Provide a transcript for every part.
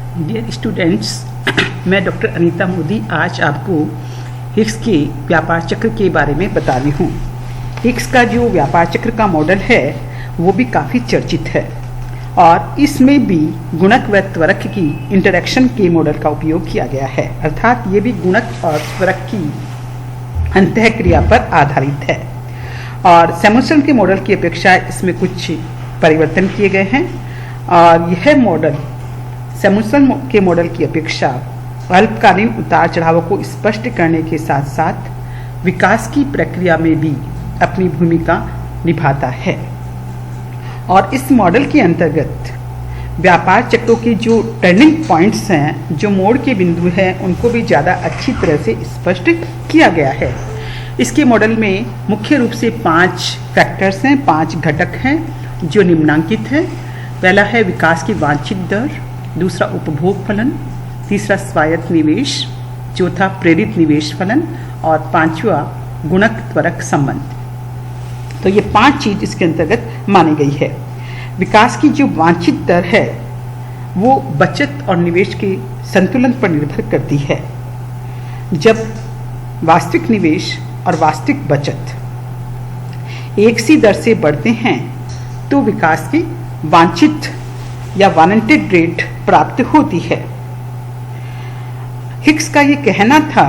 Dear students, मैं doctor Anita Modi आज आपको हिग्स के व्यापार चक्र के बारे में बता रही हूँ। हिग्स का जो व्यापार चक्र का मॉडल है वो भी काफ़ी चर्चित है और इसमें भी गुणक व त्वरक की इंटरेक्शन के मॉडल का उपयोग किया गया है, अर्थात ये भी गुणक और त्वरक की अंतःक्रिया पर आधारित है। और सैमुअल्सन के मॉडल की अपेक्षा इसमें कुछ परिवर्तन किए गए हैं और यह मॉडल सैमुअल्सन के मॉडल की अपेक्षा अल्पकालीन उतार चढ़ावों को स्पष्ट करने के साथ साथ विकास की प्रक्रिया में भी अपनी भूमिका निभाता है। और इस मॉडल के अंतर्गत व्यापार चक्रों के जो टर्निंग पॉइंट्स हैं, जो मोड़ के बिंदु हैं, उनको भी ज़्यादा अच्छी तरह से स्पष्ट किया गया है। इसके मॉडल में मुख्य रूप से 5 फैक्टर्स हैं, 5 घटक हैं जो निम्नांकित हैं। पहला है विकास की वांछित दर, दूसरा उपभोग फलन, तीसरा स्वायत्त निवेश, चौथा प्रेरित निवेश फलन और पांचवा गुणक त्वरक संबंध। तो ये 5 चीज इसके अंतर्गत मानी गई है। विकास की जो वांछित दर है वो बचत और निवेश के संतुलन पर निर्भर करती है। जब वास्तविक निवेश और वास्तविक बचत एक सी दर से बढ़ते हैं तो विकास की वांछित या वांटेड रेट प्राप्त होती है। हिग्स का ये कहना था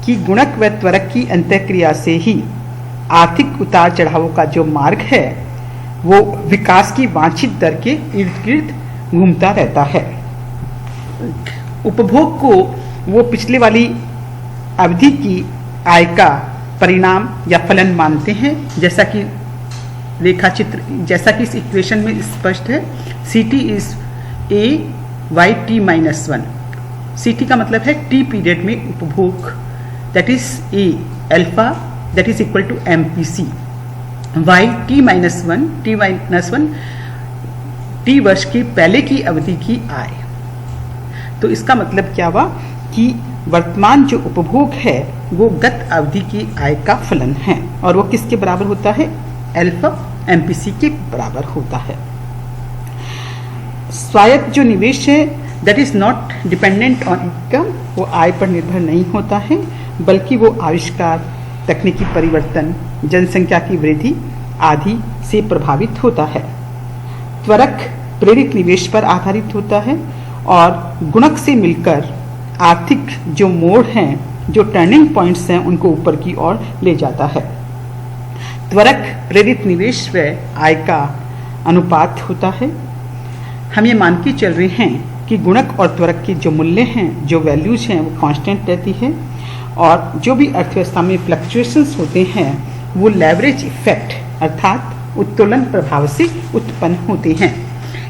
कि गुणक व त्वरक की अंतःक्रिया से ही आर्थिक उतार चढ़ावों का जो मार्ग है वो विकास की वांछित दर के इर्द गिर्द घूमता रहता है। उपभोग को वो पिछले वाली अवधि की आय का परिणाम या फलन मानते हैं, जैसा कि रेखाचित्र, जैसा कि इस इक्वेशन में स्पष्ट है। CT is A/T-1। CT का मतलब है T पीरियड में उपभोग, that is A alpha that is equal to MPC। T-1 T वर्ष के पहले की अवधि की आय। तो इसका मतलब क्या हुआ कि वर्तमान जो उपभोग है वो गत अवधि की आय का फलन है और वो किसके बराबर होता है? अल्फा MPC के बराबर होता है। स्वायत्त जो निवेश है that is not dependent on income, वो आय पर निर्भर नहीं होता है, बल्कि वो आविष्कार, तकनीकी परिवर्तन, जनसंख्या की वृद्धि आदि से प्रभावित होता है। त्वरक प्रेरित निवेश पर आधारित होता है और गुणक से मिलकर आर्थिक जो मोड़ हैं, जो टर्निंग पॉइंट्स हैं, उनको ऊपर की ओर ले जाता है। त्वरक प्रेरित निवेश व आय का अनुपात होता है। हम ये मान के चल रहे हैं कि गुणक और त्वरक के जो मूल्य हैं, जो वैल्यूज हैं, वो कांस्टेंट रहती है और जो भी अर्थव्यवस्था में फ्लक्चुएशंस होते हैं वो लेवरेज इफेक्ट अर्थात उत्तोलन प्रभाव से उत्पन्न होते हैं।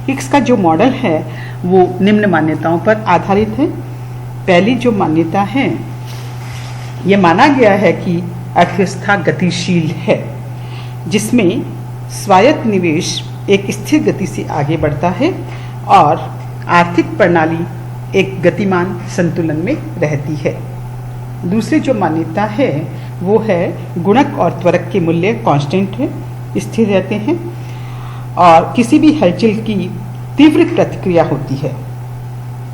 हिग्स का जो मॉडल है वो निम्न मान्यताओं पर आधारित है। पहली जो मान्यता है, ये माना गया है कि अर्थव्यवस्था गतिशील है, जिसमें स्वायत्त निवेश एक स्थिर गति से आगे बढ़ता है और आर्थिक प्रणाली एक गतिमान संतुलन में रहती है। दूसरी जो मान्यता है वो है गुणक और त्वरक के मूल्य कांस्टेंट है, स्थिर रहते हैं और किसी भी हलचल की तीव्र प्रतिक्रिया होती है,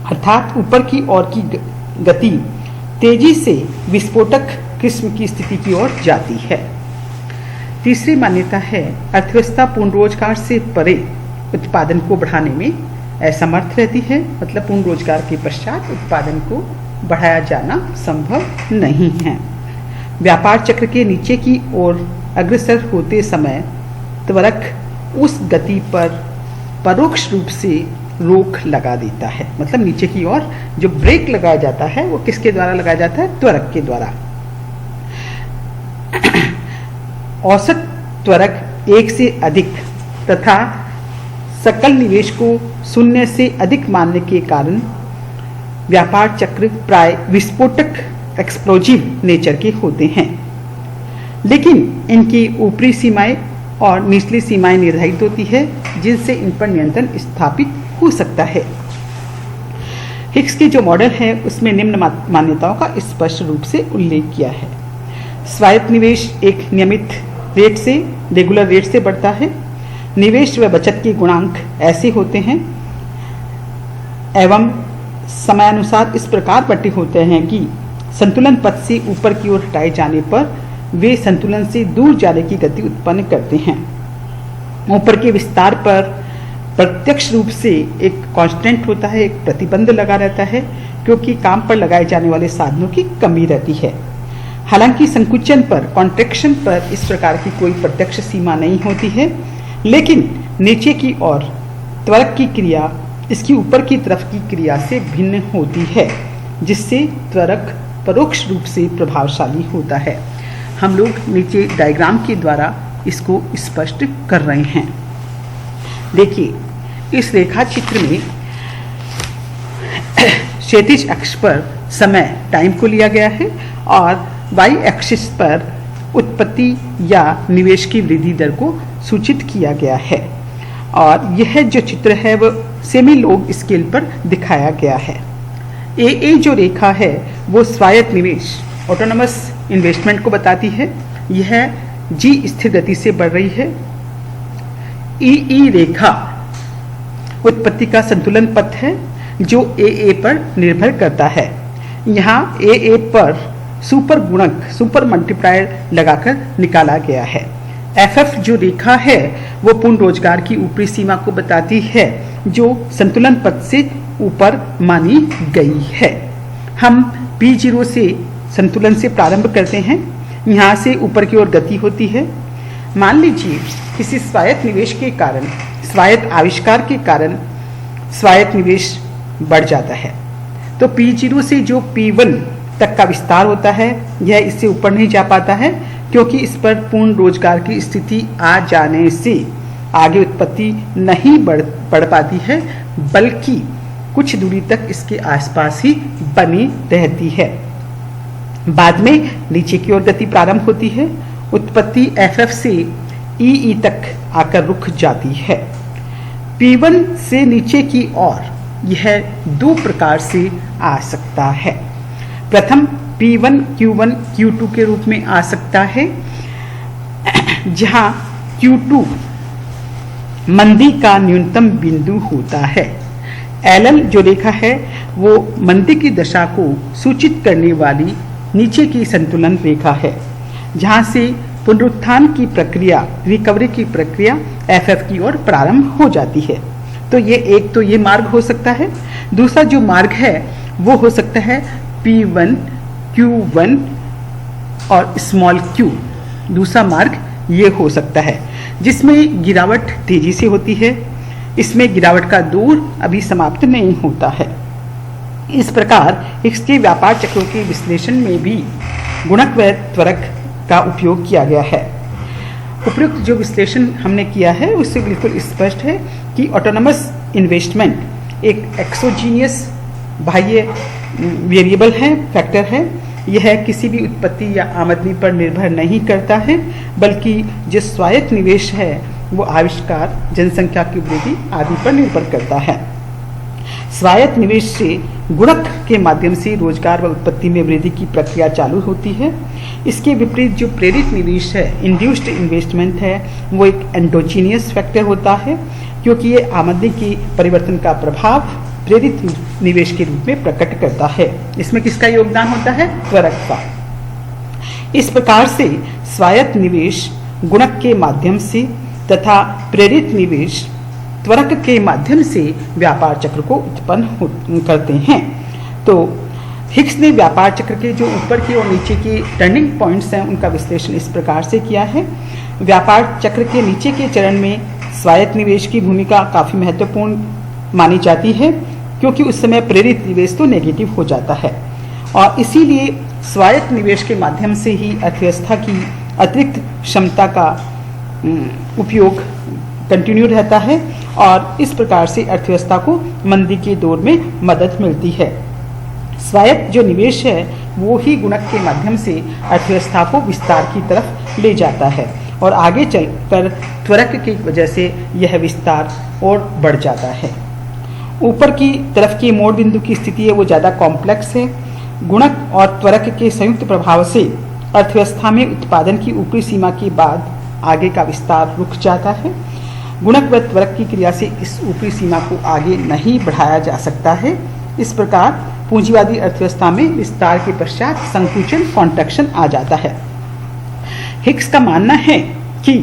अर्थात ऊपर की ओर की गति तेजी से विस्फोटक किस्म की स्थिति की ओर जाती है। तीसरी मान्यता है अर्थव्यवस्था पूर्ण रोजगार से परे उत्पादन को बढ़ाने में असमर्थ रहती है, मतलब पूर्ण रोजगार के पश्चात उत्पादन को बढ़ाया जाना संभव नहीं है। व्यापार चक्र के नीचे की ओर अग्रसर होते समय त्वरक उस गति पर परोक्ष रूप से रोक लगा देता है, मतलब नीचे की ओर जो ब्रेक लगाया जाता है वो किसके द्वारा लगाया जाता है? त्वरक के द्वारा। औसत त्वरक 1 से अधिक तथा सकल निवेश को 0 से अधिक मानने के कारण व्यापार चक्र प्राय विस्फोटक एक्सप्लोजिव नेचर के होते हैं, लेकिन इनकी ऊपरी सीमाएं और निचली सीमाएं निर्धारित होती है जिनसे इन पर नियंत्रण स्थापित हो सकता है। हिग्स के जो मॉडल है उसमें निम्न मान्यताओं का स्पष्ट रूप से उल्लेख किया है। स्वायत्त निवेश एक नियमित रेट से, रेगुलर रेट से बढ़ता है। निवेश व बचत के गुणांक ऐसे होते हैं एवं समयानुसार इस प्रकार बटे होते हैं कि संतुलन पथ से ऊपर की ओर हटाए जाने पर वे संतुलन से दूर जाने की गति उत्पन्न करते हैं। ऊपर के विस्तार पर प्रत्यक्ष रूप से एक कांस्टेंट होता है, एक प्रतिबंध लगा रहता है, क्योंकि काम पर लगाए जाने वाले साधनों की कमी रहती है। हालांकि संकुचन पर, कॉन्ट्रैक्शन पर इस प्रकार की कोई प्रत्यक्ष सीमा नहीं होती है, लेकिन नीचे की ओर त्वरक की क्रिया इसकी ऊपर की तरफ की क्रिया से भिन्न होती है, जिससे त्वरक परोक्ष रूप से प्रभावशाली होता है। हम लोग नीचे डायग्राम के द्वारा इसको स्पष्ट कर रहे हैं। देखिए, इस रेखा चित्र में क्षैतिज अक्ष पर समय, टाइम को लिया गया है और वाई एक्सिस पर उत्पत्ति या निवेश की वृद्धि दर को सूचित किया गया है। और यह जो चित्र है वह सेमी लोग स्केल पर दिखाया गया है। ए जो रेखा है वो स्वायत्त निवेश, ऑटोनोमस इन्वेस्टमेंट को बताती है। यह जी स्थिर गति से बढ़ रही है। ई रेखा उत्पत्ति का संतुलन पथ है जो ए पर निर्भर करता है। यहाँ ए पर सुपर गुणक, सुपर मल्टीप्लायर लगाकर निकाला गया है। एफ जो रेखा है वो पूर्ण रोजगार की ऊपरी सीमा को बताती है, जो संतुलन पथ से ऊपर मानी गई है। हम P0 से संतुलन से प्रारंभ करते हैं। यहाँ से ऊपर की ओर गति होती है। मान लीजिए किसी स्वायत्त निवेश के कारण, स्वायत्त आविष्कार के कारण स्वायत्त निवेश बढ़ जाता है, तो P0 से जो P1 तक का विस्तार होता है यह इससे ऊपर नहीं जा पाता है, क्योंकि इस पर पूर्ण रोजगार की स्थिति आ जाने से आगे उत्पत्ति नहीं बढ़ पाती है, बल्कि कुछ दूरी तक इसके आसपास ही बनी रहती है। बाद में नीचे की ओर गति प्रारंभ होती है। उत्पत्ति FF से EE तक आकर रुक जाती है। P1 से नीचे की ओर यह दो प्रकार से आ सकता है। प्रथम P1 Q1 Q2 के रूप में आ सकता है, जहां Q2 मंदी का न्यूनतम बिंदु होता है। LL जो रेखा है वो मंदी की दशा को सूचित करने वाली नीचे की संतुलन रेखा है, जहां से पुनरुत्थान की प्रक्रिया, रिकवरी की प्रक्रिया FF की ओर प्रारंभ हो जाती है। तो ये एक तो ये मार्ग हो सकता है। दूसरा जो मार्ग है वो हो सकता है P1 Q1 और स्मॉल q। दूसरा मार्ग ये हो सकता है, जिसमें गिरावट तेजी से होती है। इसमें गिरावट का दौर अभी समाप्त नहीं होता है। इस प्रकार इसके व्यापार चक्रों के विश्लेषण में भी गुणक व त्वरक का उपयोग किया गया है। उपयुक्त जो विश्लेषण हमने किया है उससे बिल्कुल स्पष्ट है कि ऑटोनोमस इन्वेस्टमेंट एक एक्सोजीनियस बाह्य वेरिएबल है, फैक्टर है। यह किसी भी उत्पत्ति या आमदनी पर निर्भर नहीं करता है, बल्कि जो स्वायत्त निवेश है वो आविष्कार, जनसंख्या की वृद्धि आदि पर निर्भर करता है। स्वायत्त निवेश से गुणक के माध्यम से रोजगार व उत्पत्ति में वृद्धि की प्रक्रिया चालू होती है। इसके विपरीत जो प्रेरित निवेश है, इंड्यूस्ड इन्वेस्टमेंट है, वो एक एंडोजीनियस फैक्टर होता है, क्योंकि ये आमदनी की परिवर्तन का प्रभाव प्रेरित निवेश के रूप में प्रकट करता है। इसमें किसका योगदान होता है? त्वरक का। इस प्रकार से स्वायत्त निवेश गुणक के माध्यम से तथा प्रेरित निवेश त्वरक के माध्यम से व्यापार चक्र को उत्पन्न करते हैं। तो हिक्स ने व्यापार चक्र के जो ऊपर की और नीचे की टर्निंग पॉइंट्स हैं उनका विश्लेषण इस प्रकार से किया है। व्यापार चक्र के नीचे के चरण में स्वायत्त निवेश की भूमिका काफ़ी महत्वपूर्ण मानी जाती है, क्योंकि उस समय प्रेरित निवेश तो नेगेटिव हो जाता है और इसीलिए स्वायत्त निवेश के माध्यम से ही अर्थव्यवस्था की अतिरिक्त क्षमता का उपयोग कंटिन्यू रहता है और इस प्रकार से अर्थव्यवस्था को मंदी के दौर में मदद मिलती है। स्वायत्त जो निवेश है वो ही गुणक के माध्यम से अर्थव्यवस्था को विस्तार की तरफ ले जाता है और आगे चलकर त्वरक की वजह से यह विस्तार और बढ़ जाता है। ऊपर की तरफ की मोड़ बिंदु की स्थिति है वो ज़्यादा कॉम्प्लेक्स है। गुणक और त्वरक के संयुक्त प्रभाव से अर्थव्यवस्था में उत्पादन की ऊपरी सीमा के बाद आगे का विस्तार रुक जाता है। गुणक व त्वरक की क्रिया से इस ऊपरी सीमा को आगे नहीं बढ़ाया जा सकता है। इस प्रकार पूंजीवादी अर्थव्यवस्था में विस्तार के पश्चात संकुचन कॉन्ट्रैक्शन आ जाता है। हिक्स का मानना है कि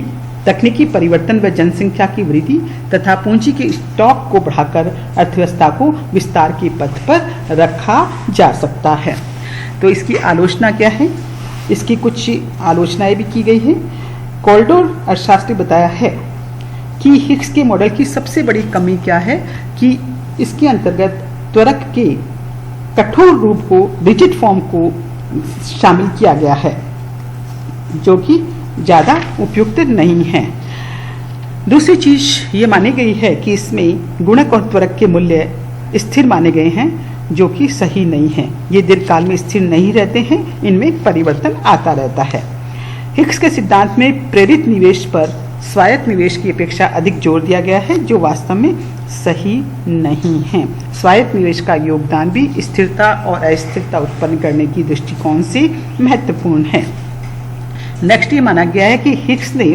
तकनीकी परिवर्तन व जनसंख्या की वृद्धि तथा पूंजी के स्टॉक को बढ़ाकर अर्थव्यवस्था को विस्तार के पथ पर रखा जा सकता है। तो इसकी आलोचना क्या है? इसकी कुछ आलोचनाएं भी की गई है। कोल्डोर अर्थशास्त्री बताया है कि हिक्स के मॉडल की सबसे बड़ी कमी क्या है कि इसके अंतर्गत त्वरक के कठोर रूप को, रिजिड फॉर्म को शामिल किया गया है, जो कि ज़्यादा उपयुक्त नहीं है। दूसरी चीज ये मानी गई है कि इसमें गुणक और त्वरक के मूल्य स्थिर माने गए हैं, जो कि सही नहीं है। ये दीर्घकाल में स्थिर नहीं रहते हैं, इनमें परिवर्तन आता रहता है। हिक्स के सिद्धांत में प्रेरित निवेश पर स्वायत्त निवेश की अपेक्षा अधिक जोर दिया गया है, जो वास्तव में सही नहीं है। स्वायत्त निवेश का योगदान भी स्थिरता और अस्थिरता उत्पन्न करने की दृष्टिकोण से महत्वपूर्ण है। नेक्स्ट ये माना गया है कि हिक्स ने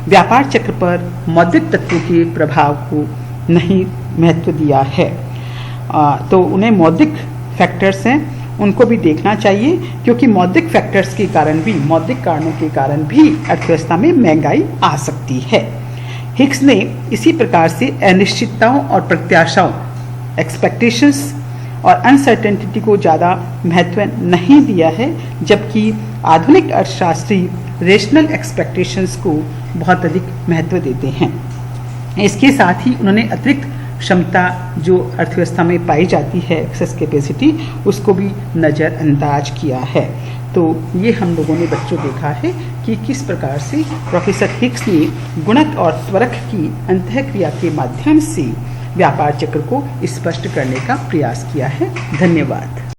व्यापार चक्र पर मौद्रिक तत्वों के प्रभाव को नहीं महत्व दिया है। तो उन्हें मौद्रिक फैक्टर्स हैं, उनको भी देखना चाहिए, क्योंकि मौद्रिक फैक्टर्स के कारण भी, मौद्रिक कारणों के कारण भी अर्थव्यवस्था में महंगाई आ सकती है। हिक्स ने इसी प्रकार से अनिश्चितताओं और प्रत्याशाओं, एक्सपेक्टेशंस और अनसर्टेनिटी को ज़्यादा महत्व नहीं दिया है, जबकि आधुनिक अर्थशास्त्री रेशनल एक्सपेक्टेशंस को बहुत अधिक महत्व देते हैं। इसके साथ ही उन्होंने अतिरिक्त क्षमता जो अर्थव्यवस्था में पाई जाती है, एक्सेस कैपेसिटी, उसको भी नज़रअंदाज किया है। तो ये हम लोगों ने बच्चों देखा है कि किस प्रकार से प्रोफेसर हिक्स ने गुणक और त्वरक की अंतःक्रिया के माध्यम से व्यापार चक्र को स्पष्ट करने का प्रयास किया है। धन्यवाद।